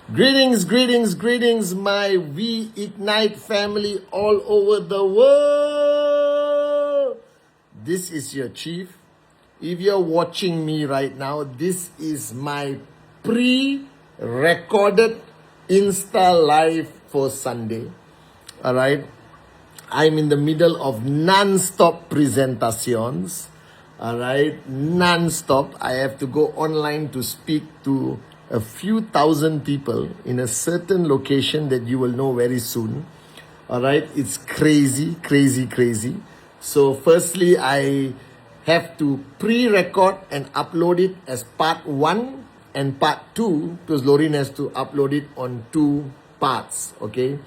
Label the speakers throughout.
Speaker 1: Greetings, greetings, greetings, my We Ignite family all over the world. This is your chief. If you're watching me right now, this is my pre-recorded Insta Live for Sunday. All right. I'm in the middle of non-stop presentations. All right. Non-stop. I have to go online to speak to a few thousand people in a certain location that you will know very soon. All right. It's crazy, crazy, crazy. So firstly, I have to pre-record and upload it as part 1 and part 2 because Lorin has to upload it on 2 parts. Okay.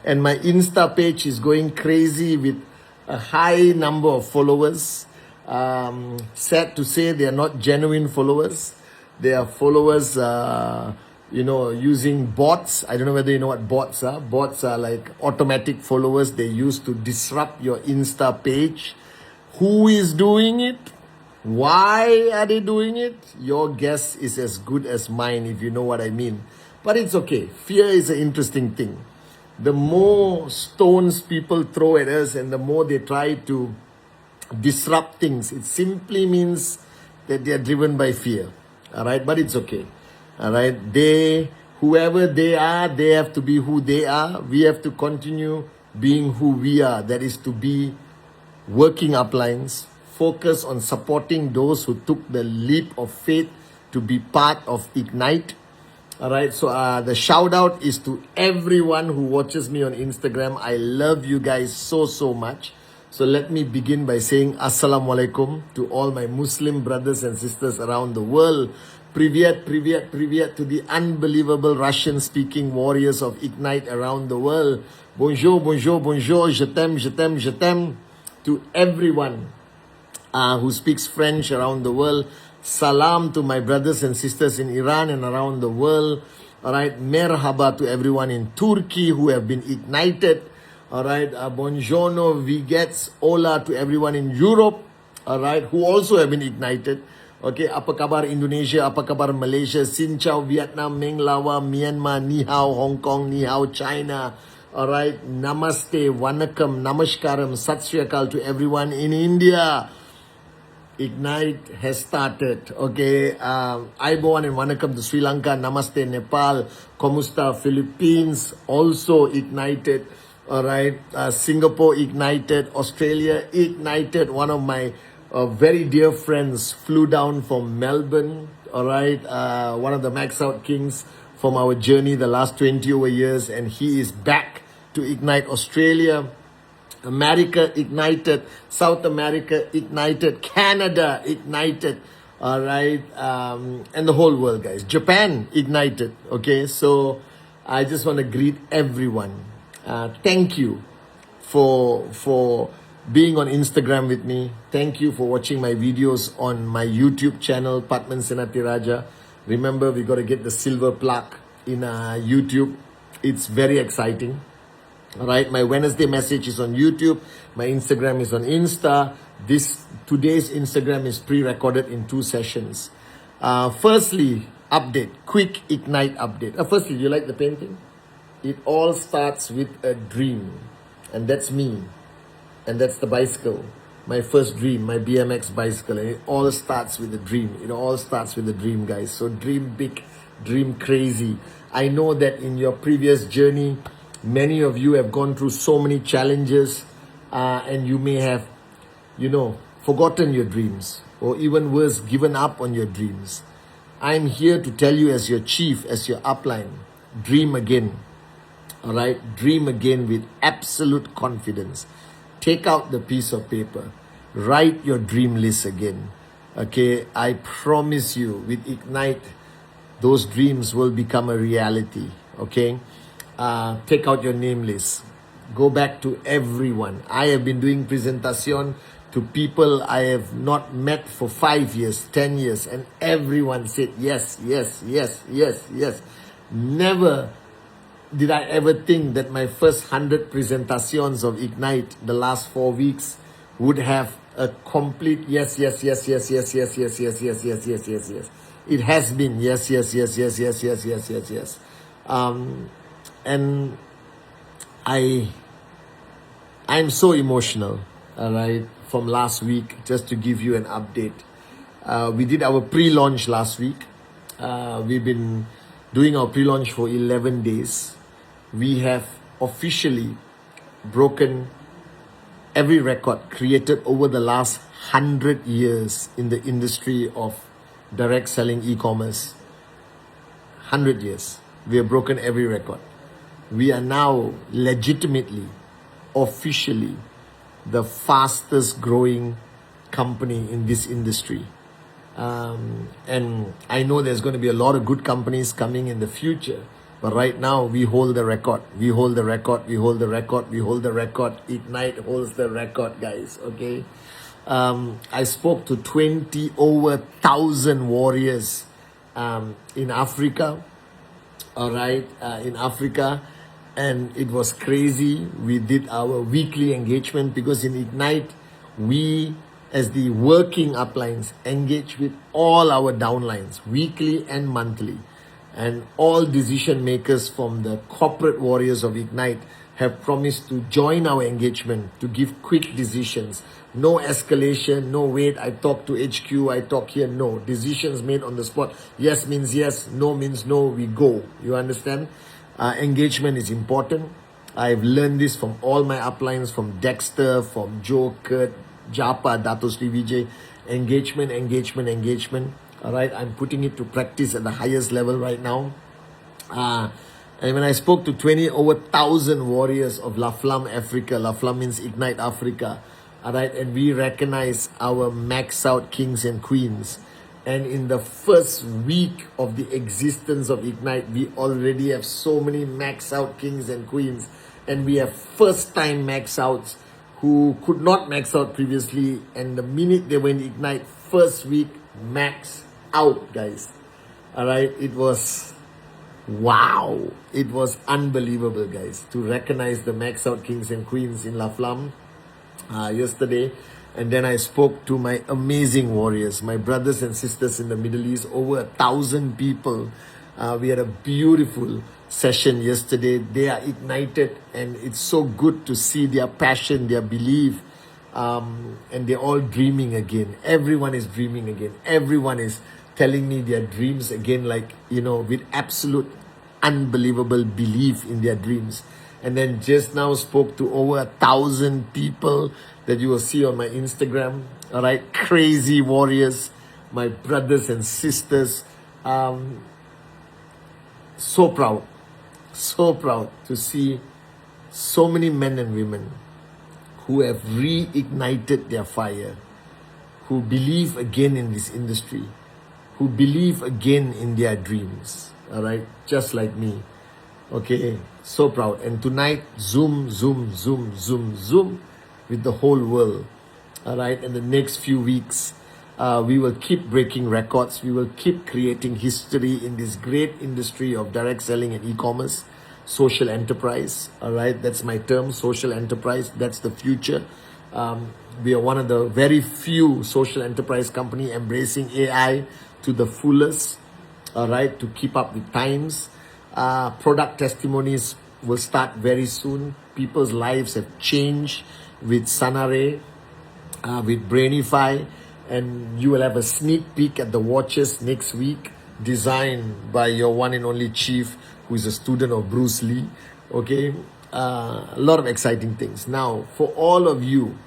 Speaker 1: And my Insta page is going crazy with a high number of followers. Sad to say, they are not genuine followers. They are followers, using bots. I don't know whether you know what bots are. Bots are like automatic followers they use to disrupt your Insta page. Who is doing it? Why are they doing it? Your guess is as good as mine, if you know what I mean. But it's okay. Fear is an interesting thing. The more stones people throw at us and the more they try to disrupt things, it simply means that they are driven by fear. All right, but it's okay. All right, whoever they are, they have to be who they are. We have to continue being who we are. That is to be working uplines, focus on supporting those who took the leap of faith to be part of Ignite. All right, so the shout out is to everyone who watches me on Instagram. I love you guys so much. So let me begin by saying Assalamualaikum to all my Muslim brothers and sisters around the world. Privyet, privyet, privyet to the unbelievable Russian-speaking warriors of Ignite around the world. Bonjour, bonjour, bonjour, je t'aime, je t'aime, je t'aime. To everyone who speaks French around the world. Salam to my brothers and sisters in Iran and around the world. All right, merhaba to everyone in Turkey who have been ignited. All right, buongiorno, vigets, hola to everyone in Europe. All right, who also have been ignited. Okay, apa kabar Indonesia, apa kabar Malaysia, Xin Chao, Vietnam, Meng Lawa, Myanmar, Ni Hao, Hong Kong, Ni Hao, China. All right, namaste, vanakkam, namaskaram, sat sri akal to everyone in India. Ignite has started. Okay, Aiboan and vanakkam to Sri Lanka, namaste Nepal, Komusta Philippines also ignited. All right, Singapore ignited, Australia ignited. One of my very dear friends flew down from Melbourne. All right, one of the Max Out Kings from our journey the last 20 over years, and he is back to ignite. Australia, America ignited, South America ignited, Canada ignited. All right, and the whole world, guys. Japan ignited. Okay, so I just want to greet everyone. Thank you for being on Instagram with me. Thank you for watching my videos on my YouTube channel, Patman Senatiraja. Remember, we got to get the silver plaque in YouTube. It's very exciting. All right, my Wednesday message is on YouTube. My Instagram is on Insta. Today's Instagram is pre-recorded in 2 sessions. Firstly, update, quick Ignite update. Firstly, do you like the painting? It all starts with a dream, and that's me, and that's the bicycle, my first dream, my BMX bicycle, and it all starts with a dream. It all starts with a dream, guys. So dream big, dream crazy. I know that in your previous journey, many of you have gone through so many challenges, and you may have, forgotten your dreams, or even worse, given up on your dreams. I'm here to tell you as your chief, as your upline, dream again. All right, dream again with absolute confidence. Take out the piece of paper. Write your dream list again. Okay, I promise you, with Ignite, those dreams will become a reality. Okay, take out your name list. Go back to everyone. I have been doing presentation to people I have not met for 5 years, 10 years, and everyone said yes, yes, yes, yes, yes. Never did I ever think that my first 100 presentations of Ignite the last 4 weeks would have a complete yes, yes, yes, yes, yes, yes, yes, yes, yes, yes, yes, yes, yes. It has been yes, yes, yes, yes, yes, yes, yes, yes, yes. And I'm so emotional, all right, from last week, just to give you an update. We did our pre-launch last week. We've been doing our pre-launch for 11 days. We have officially broken every record created over the last 100 years in the industry of direct selling e-commerce. 100 years. We have broken every record. We are now legitimately, officially, the fastest growing company in this industry. And I know there's going to be a lot of good companies coming in the future. But right now, we hold the record. We hold the record. We hold the record. We hold the record. Ignite holds the record, guys. Okay. I spoke to over 1,000 warriors in Africa. All right, in Africa, and it was crazy. We did our weekly engagement because in Ignite, we as the working uplines engage with all our downlines weekly and monthly. And all decision makers from the corporate warriors of Ignite have promised to join our engagement to give quick decisions. No escalation, no wait, I talk to HQ, I talk here. No, decisions made on the spot. Yes means yes, no means no, we go. You understand? Engagement is important. I've learned this from all my uplines, from Dexter, from Joe, Kurt, Japa, Dato Sri Vijay. Engagement, engagement, engagement. All right, I'm putting it to practice at the highest level right now. And when I spoke to over 1,000 warriors of La Flamme Africa, La Flamme means Ignite Africa, all right, and we recognize our max out kings and queens. And in the first week of the existence of Ignite, we already have so many max out kings and queens. And we have first time max outs who could not max out previously. And the minute they went Ignite, first week, max out, guys. All right, it was wow. It was unbelievable, guys, to recognize the max out kings and queens in La Flamme yesterday. And then I spoke to my amazing warriors, my brothers and sisters in the Middle East, over 1,000 people. We had a beautiful session yesterday. They are ignited, and it's so good to see their passion, their belief, and they're all dreaming again. Everyone is dreaming again. Everyone is telling me their dreams again, like, with absolute unbelievable belief in their dreams. And then just now spoke to over 1,000 people that you will see on my Instagram. All right, crazy warriors, my brothers and sisters. So proud to see so many men and women who have reignited their fire, who believe again in this industry, who believe again in their dreams, all right, just like me. Okay, so proud. And tonight, Zoom with the whole world, all right. And the next few weeks, we will keep breaking records. We will keep creating history in this great industry of direct selling and e-commerce, social enterprise, all right. That's my term, social enterprise. That's the future. We are one of the very few social enterprise company embracing AI to the fullest, all right, to keep up with times. Product testimonies will start very soon. People's lives have changed with Sanare, with Brainify, and you will have a sneak peek at the watches next week, designed by your one and only chief, who is a student of Bruce Lee. Okay, a lot of exciting things. Now, for all of you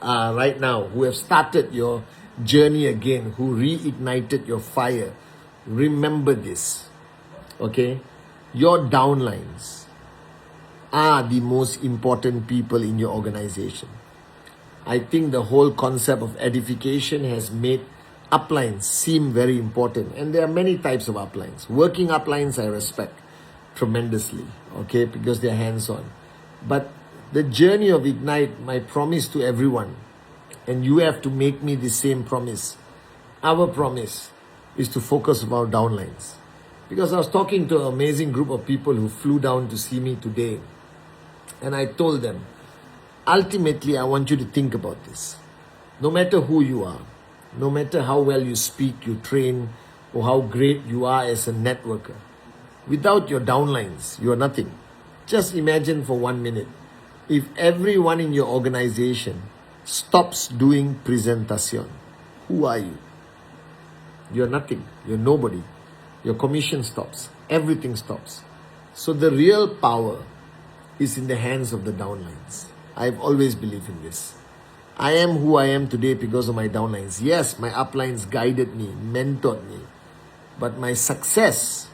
Speaker 1: right now who have started your journey again, who reignited your fire, remember this. Okay, your downlines are the most important people in your organization. I think the whole concept of edification has made uplines seem very important. And there are many types of uplines. Working uplines I respect tremendously, okay, because they're hands-on. But the journey of Ignite, my promise to everyone, and you have to make me the same promise. Our promise is to focus on our downlines. Because I was talking to an amazing group of people who flew down to see me today. And I told them, ultimately, I want you to think about this. No matter who you are, no matter how well you speak, you train, or how great you are as a networker, Without your downlines, you are nothing. Just imagine for 1 minute, if everyone in your organization stops doing presentation, who are you? You're nothing. You're nobody. Your commission stops. Everything stops. So the real power is in the hands of the downlines. I've always believed in this. I am who I am today because of my downlines. Yes, my uplines guided me, mentored me. But my success,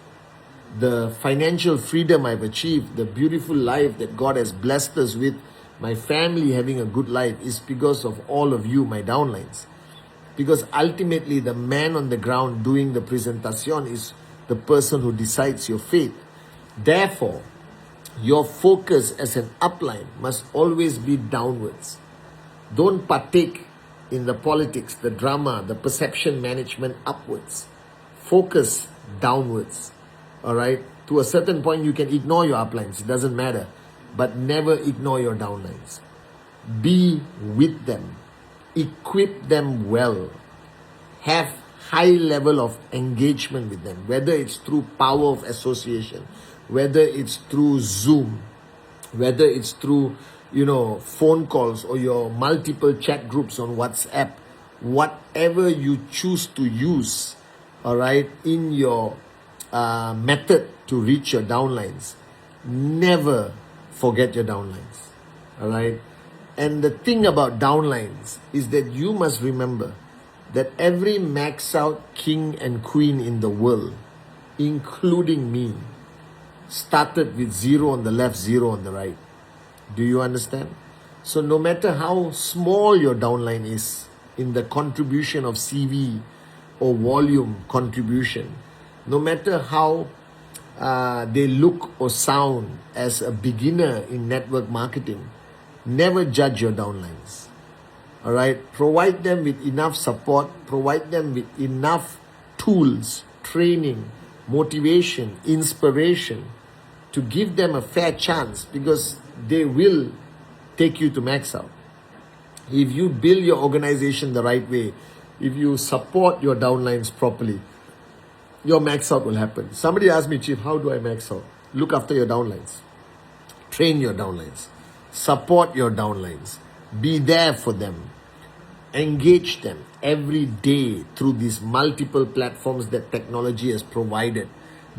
Speaker 1: the financial freedom I've achieved, the beautiful life that God has blessed us with, my family having a good life, is because of all of you, my downlines. Because ultimately, the man on the ground doing the presentation is the person who decides your fate. Therefore, your focus as an upline must always be downwards. Don't partake in the politics, the drama, the perception management upwards. Focus downwards. All right? To a certain point, you can ignore your uplines. It doesn't matter. But never ignore your downlines. Be with them. Equip them well. Have high level of engagement with them. Whether it's through power of association, whether it's through Zoom, whether it's through, phone calls or your multiple chat groups on WhatsApp, whatever you choose to use, all right, in your method to reach your downlines, never forget your downlines, all right? And the thing about downlines is that you must remember that every max out king and queen in the world, including me, started with 0 on the left, 0 on the right. Do you understand? So no matter how small your downline is in the contribution of CV or volume contribution, no matter how they look or sound as a beginner in network marketing, never judge your downlines. All right? Provide them with enough support, provide them with enough tools, training, motivation, inspiration to give them a fair chance, because they will take you to max out. If you build your organization the right way, if you support your downlines properly, your max out will happen. Somebody asked me, Chief, how do I max out? Look after your downlines. Train your downlines. Support your downlines. Be there for them. Engage them every day through these multiple platforms that technology has provided.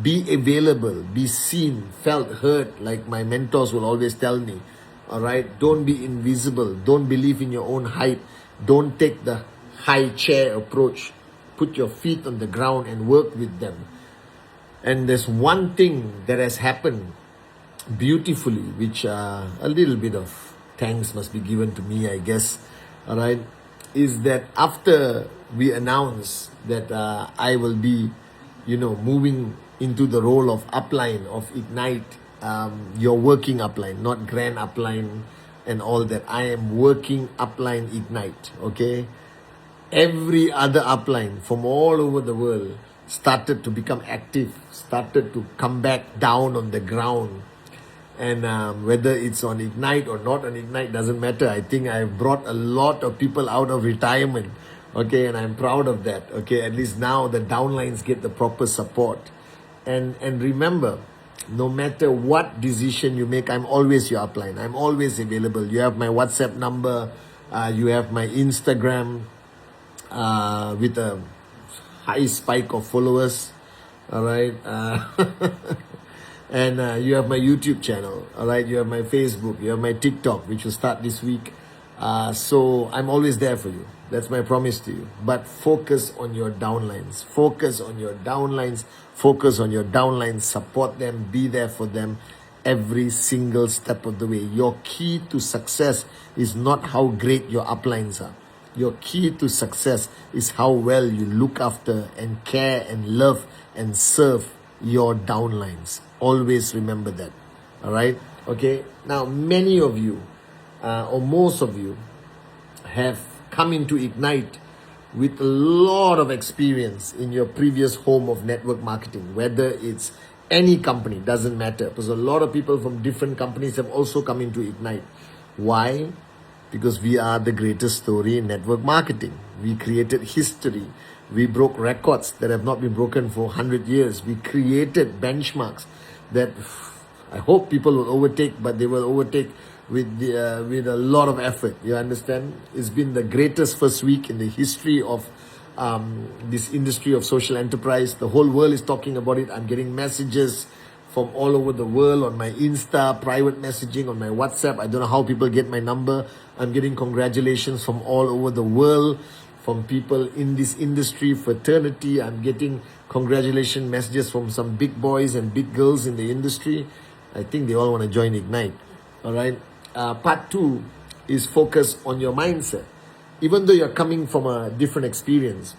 Speaker 1: Be available, be seen, felt, heard, like my mentors will always tell me. All right? Don't be invisible. Don't believe in your own hype. Don't take the high chair approach. Put your feet on the ground and work with them. And there's one thing that has happened beautifully, which a little bit of thanks must be given to me, I guess. All right? Is that after we announce that I will be, moving into the role of upline of Ignite, your working upline, not grand upline and all that. I am working upline Ignite, okay? Every other upline from all over the world started to become active, started to come back down on the ground. And whether it's on Ignite or not on Ignite doesn't matter. I think I've brought a lot of people out of retirement, okay, and I'm proud of that, okay. At least now the downlines get the proper support. And remember, no matter what decision you make, I'm always your upline. I'm always available. You have my WhatsApp number, you have my Instagram with a high spike of followers, all right. And you have my YouTube channel, all right? You have my Facebook, you have my TikTok, which will start this week. So I'm always there for you. That's my promise to you. But focus on your downlines. Focus on your downlines. Focus on your downlines. Support them. Be there for them every single step of the way. Your key to success is not how great your uplines are. Your key to success is how well you look after and care and love and serve your downlines. Always remember that. All right? Okay? Now, many of you, or most of you, have come into Ignite with a lot of experience in your previous home of network marketing, whether it's any company, doesn't matter. Because a lot of people from different companies have also come into Ignite. Why? Because we are the greatest story in network marketing. We created history. We broke records that have not been broken for 100 years. We created benchmarks that I hope people will overtake, but they will overtake with a lot of effort. You understand? It's been the greatest first week in the history of this industry of social enterprise. The whole world is talking about it. I'm getting messages from all over the world on my Insta, private messaging, on my WhatsApp. I don't know how people get my number. I'm getting congratulations from all over the world, from people in this industry, fraternity. I'm getting congratulation messages from some big boys and big girls in the industry. I think they all want to join Ignite. All right. Part 2 is focus on your mindset. Even though you're coming from a different experience,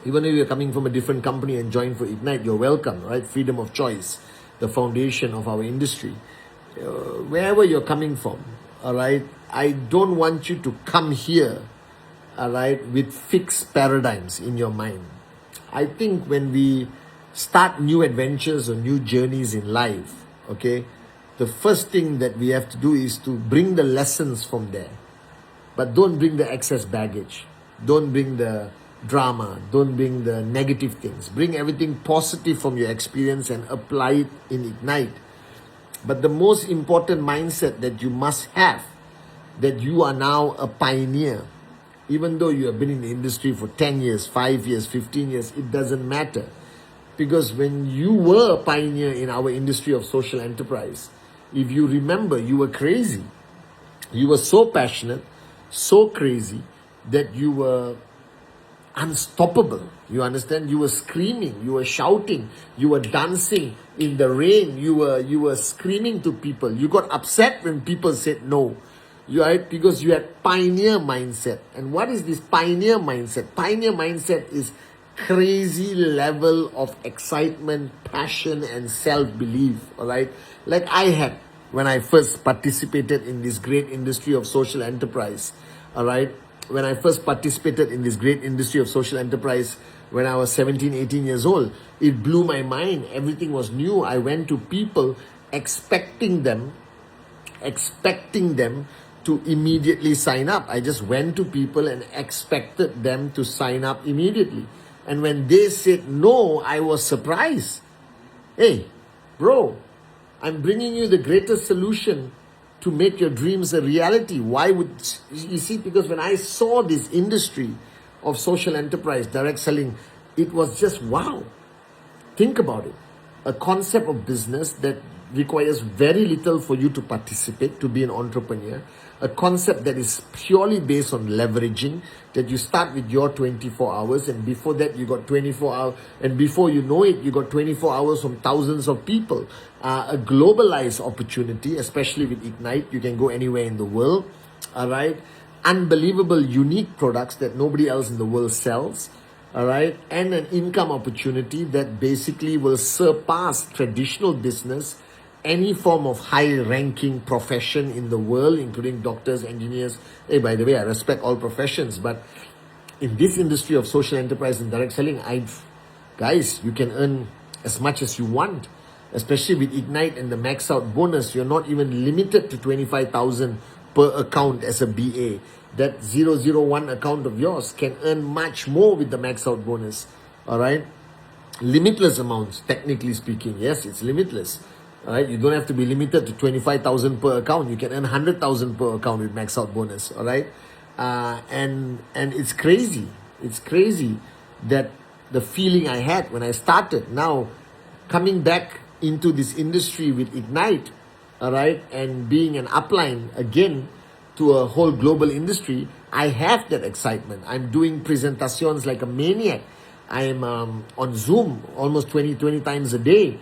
Speaker 1: even though you're coming from a different company and join for Ignite, you're welcome, right? Freedom of choice, the foundation of our industry. Wherever you're coming from, all right, I don't want you to come here, all right, with fixed paradigms in your mind. I think when we start new adventures or new journeys in life, okay, the first thing that we have to do is to bring the lessons from there. But don't bring the excess baggage. Don't bring the drama. Don't bring the negative things. Bring everything positive from your experience and apply it in Ignite. But the most important mindset that you must have, that you are now a pioneer. Even though you have been in the industry for 10 years, 5 years, 15 years, it doesn't matter. Because when you were a pioneer in our industry of social enterprise, if you remember, you were crazy. You were so passionate, so crazy, that you were unstoppable. You understand? You were screaming, you were shouting, you were dancing in the rain, you were screaming to people. You got upset when people said no. Right? Because you had pioneer mindset. And what is this pioneer mindset? Pioneer mindset is crazy level of excitement, passion, and self-belief. All right, like I had when I first participated in this great industry of social enterprise. All right, when I first participated in this great industry of social enterprise when I was 17, 18 years old, it blew my mind. Everything was new. I went to people expecting them to immediately sign up. I just went to people and expected them to sign up immediately. And when they said no, I was surprised. Hey, bro, I'm bringing you the greatest solution to make your dreams a reality. Why would you see? Because when I saw this industry of social enterprise, direct selling, it was just wow. Think about it. A concept of business that requires very little for you to participate, to be an entrepreneur. A concept that is purely based on leveraging, that you start with your 24 hours and before that you got 24 hours, and before you know it, you got 24 hours from thousands of people. A globalized opportunity, especially with Ignite, you can go anywhere in the world. All right. Unbelievable, unique products that nobody else in the world sells. All right. And an income opportunity that basically will surpass traditional business, any form of high-ranking profession in the world, including doctors, engineers. Hey, by the way, I respect all professions, but in this industry of social enterprise and direct selling, guys, you can earn as much as you want, especially with Ignite and the max out bonus. You're not even limited to 25,000 per account as a BA. That 001 account of yours can earn much more with the max out bonus. All right, limitless amounts, technically speaking. Yes, it's limitless. All right, you don't have to be limited to 25,000 per account. You can earn 100,000 per account with max out bonus. All right, and it's crazy. It's crazy that the feeling I had when I started. Now, coming back into this industry with Ignite, all right, and being an upline again to a whole global industry, I have that excitement. I'm doing presentations like a maniac. I'm on Zoom almost 20 times a day.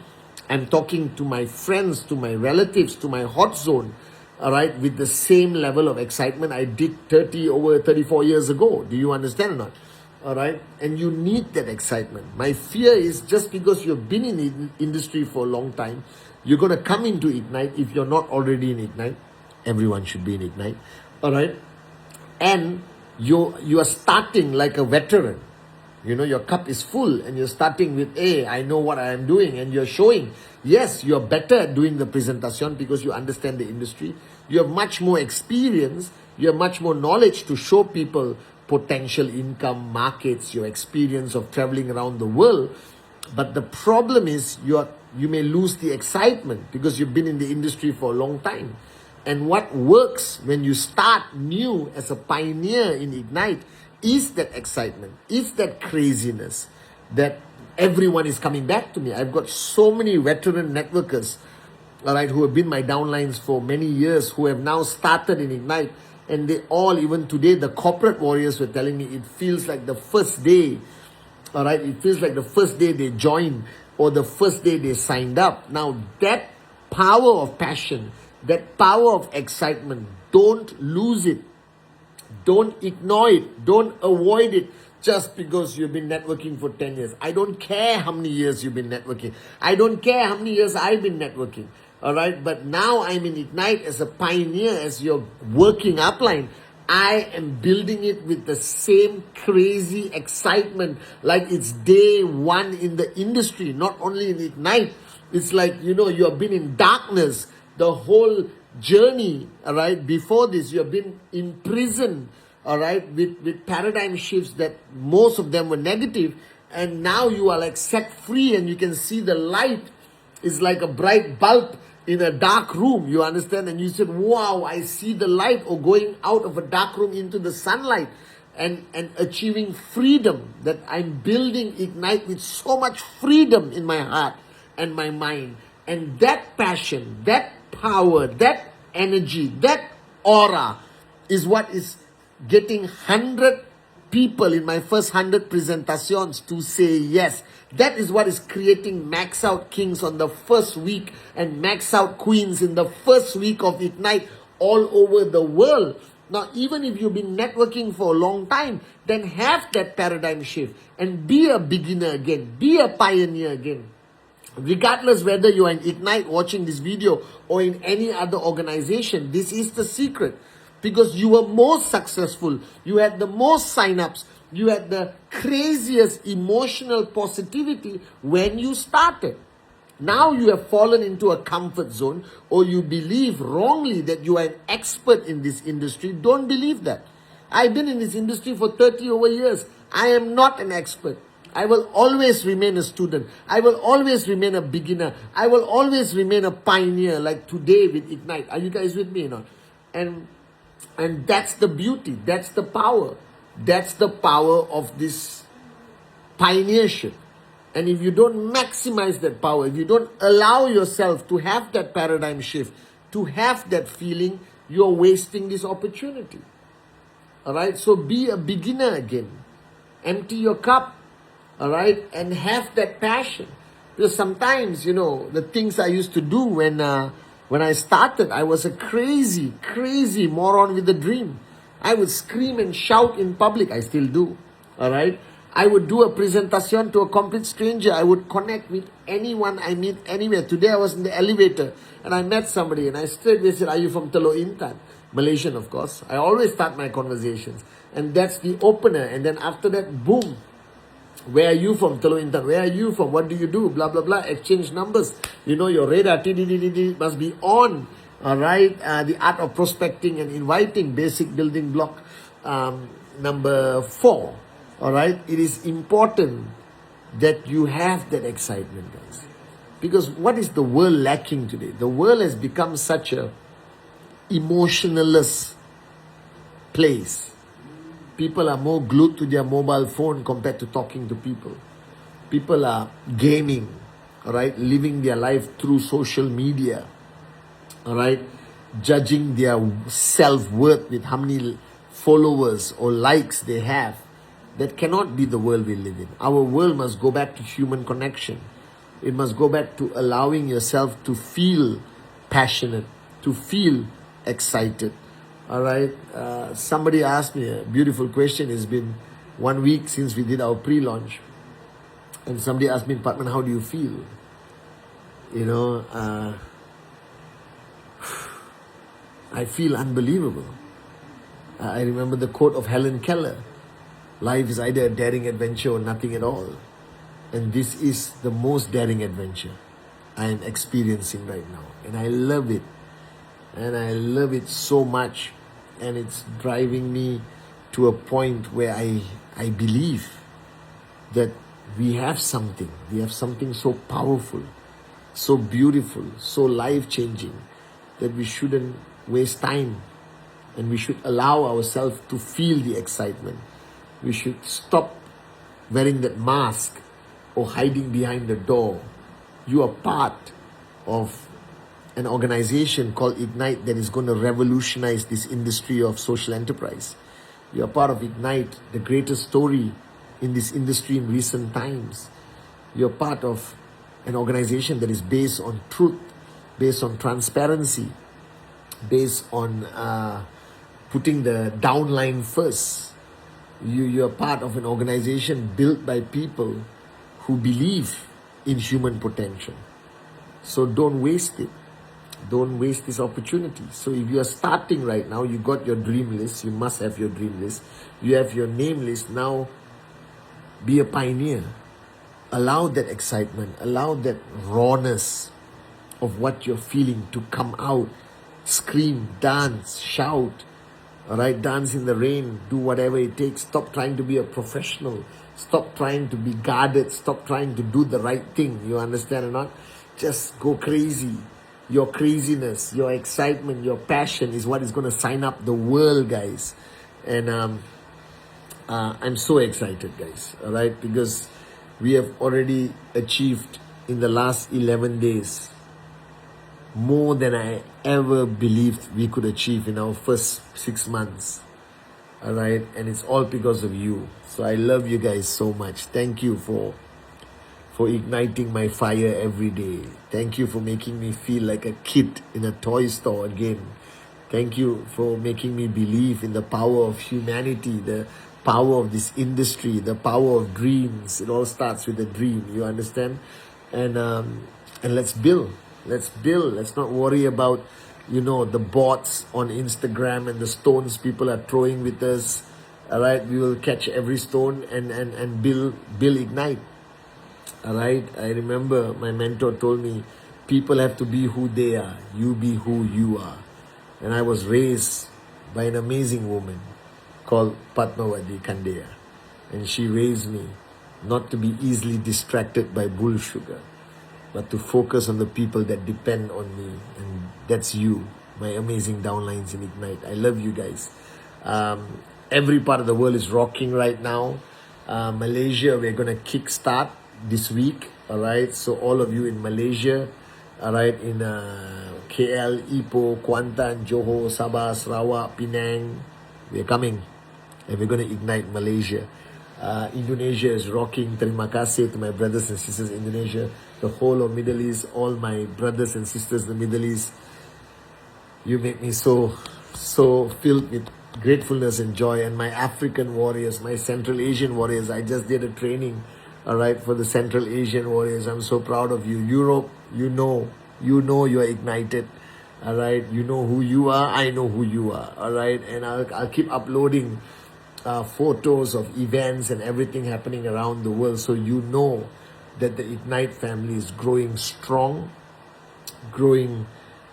Speaker 1: I'm talking to my friends, to my relatives, to my hot zone, all right, with the same level of excitement I did 34 years ago. Do you understand or not? All right, and you need that excitement. My fear is just because you've been in the industry for a long time, you're going to come into Ignite. If you're not already in Ignite, everyone should be in Ignite, all right, and you are starting like a veteran. You know, your cup is full and you're starting with, hey, I know what I am doing, and you're showing, yes, you're better at doing the presentation because you understand the industry. You have much more experience. You have much more knowledge to show people potential income, markets, your experience of traveling around the world. But the problem is you may lose the excitement because you've been in the industry for a long time. And what works when you start new as a pioneer in Ignite is that excitement, is that craziness that everyone is coming back to me. I've got so many veteran networkers, all right, who have been my downlines for many years, who have now started in Ignite. And they all, even today, the corporate warriors were telling me it feels like the first day, all right, it feels like the first day they joined or the first day they signed up. Now, that power of passion, that power of excitement, don't lose it. Don't ignore it. Don't avoid it just because you've been networking for 10 years. I don't care how many years you've been networking. I don't care how many years I've been networking. All right. But now I'm in Ignite as a pioneer, as your working upline. I am building it with the same crazy excitement like it's day one in the industry, not only in Ignite. It's like, you have been in darkness the whole journey, all right? Before this, you have been in prison, all right, with paradigm shifts that most of them were negative. And now you are like set free and you can see the light is like a bright bulb in a dark room, you understand? And you said, wow, I see the light, or going out of a dark room into the sunlight and achieving freedom, that I'm building Ignite with so much freedom in my heart and my mind. And that passion, that power, that energy, that aura is what is getting 100 people in my first 100 presentations to say yes. That is what is creating max out kings on the first week and max out queens in the first week of Ignite all over the world. Now, even if you've been networking for a long time, then have that paradigm shift and be a beginner again, be a pioneer again. Regardless whether you are in Ignite watching this video or in any other organization, this is the secret. Because you were most successful, you had the most signups, you had the craziest emotional positivity when you started. Now you have fallen into a comfort zone, or you believe wrongly that you are an expert in this industry. Don't believe that. I've been in this industry for 30 over years. I am not an expert. I will always remain a student. I will always remain a beginner. I will always remain a pioneer, like today with Ignite. Are you guys with me or not? And that's the beauty. That's the power. That's the power of this pioneership. And if you don't maximize that power, if you don't allow yourself to have that paradigm shift, to have that feeling, you're wasting this opportunity. All right? So be a beginner again. Empty your cup. All right? And have that passion. Because sometimes, the things I used to do when I started, I was a crazy moron with a dream. I would scream and shout in public. I still do. All right? I would do a presentation to a complete stranger. I would connect with anyone I meet anywhere. Today I was in the elevator and I met somebody and I straightaway said, are you from Teluk Intan? Malaysian, of course. I always start my conversations. And that's the opener. And then after that, boom. Where are you from, Teluk Intan? Where are you from? What do you do? Blah, blah, blah. Exchange numbers. Your radar must be on. All right. The art of prospecting and inviting, basic building block number 4. All right. It is important that you have that excitement, guys. Because what is the world lacking today? The world has become such a emotionless place. People are more glued to their mobile phone compared to talking to people. People are gaming, all right, living their life through social media, all right, judging their self-worth with how many followers or likes they have. That cannot be the world we live in. Our world must go back to human connection. It must go back to allowing yourself to feel passionate, to feel excited. All right. Somebody asked me a beautiful question. It's been 1 week since we did our pre-launch. And somebody asked me, Patman, how do you feel? I feel unbelievable. I remember the quote of Helen Keller. Life is either a daring adventure or nothing at all. And this is the most daring adventure I am experiencing right now. And I love it. And I love it so much. And it's driving me to a point where I believe that we have something so powerful, so beautiful, so life-changing, that we shouldn't waste time, and we should allow ourselves to feel the excitement. We should stop wearing that mask or hiding behind the door. You are part of an organization called Ignite that is going to revolutionize this industry of social enterprise. You are part of Ignite, the greatest story in this industry in recent times. You're part of an organization that is based on truth, based on transparency, based on putting the downline first. You're part of an organization built by people who believe in human potential. So don't waste it. Don't waste this opportunity. So if you are starting right now, you got your dream list. You must have your dream list. You have your name list. Now be a pioneer. Allow that excitement. Allow that rawness of what you're feeling to come out. Scream, dance, shout. All right, dance in the rain. Do whatever it takes. Stop trying to be a professional. Stop trying to be guarded. Stop trying to do the right thing. You understand or not? Just go crazy. Your craziness, your excitement, your passion is what is going to sign up the world, guys. And I'm so excited, guys. All right, because we have already achieved in the last 11 days more than I ever believed we could achieve in our first 6 months. All right, and it's all because of you. So I love you guys so much. Thank you for igniting my fire every day. Thank you for making me feel like a kid in a toy store again. Thank you for making me believe in the power of humanity, the power of this industry, the power of dreams. It all starts with a dream, you understand? And let's build. Let's build. Let's not worry about, the bots on Instagram and the stones people are throwing with us. All right, we will catch every stone and build Ignite. All right, I remember my mentor told me, people have to be who they are. You be who you are. And I was raised by an amazing woman called Padmawati Kandeya. And she raised me not to be easily distracted by bull sugar, but to focus on the people that depend on me. And that's you, my amazing downlines in Ignite. I love you guys. Every part of the world is rocking right now. Malaysia, we're going to kickstart this week. All right, so all of you in Malaysia, all right, in KL, Ipoh, Kuantan, Johor, Sabah, Sarawak, Penang, we're coming and we're going to ignite Malaysia. Indonesia is rocking. Terima kasih to my brothers and sisters in Indonesia, the whole of Middle East, all my brothers and sisters in the Middle East. You make me so filled with gratefulness and joy. And my African warriors, my Central Asian warriors, I just did a training, all right, for the Central Asian warriors. I'm so proud of you. Europe, you know you're ignited. All right, you know who you are. I know who you are. All right, and I'll keep uploading photos of events and everything happening around the world, so you know that the Ignite family is growing strong, growing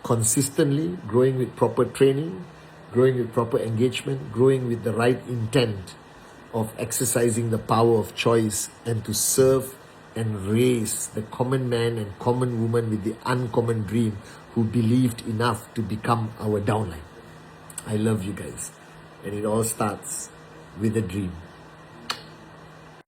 Speaker 1: consistently, growing with proper training, growing with proper engagement, growing with the right intent of exercising the power of choice and to serve and raise the common man and common woman with the uncommon dream who believed enough to become our downline. I love you guys. And it all starts with a dream.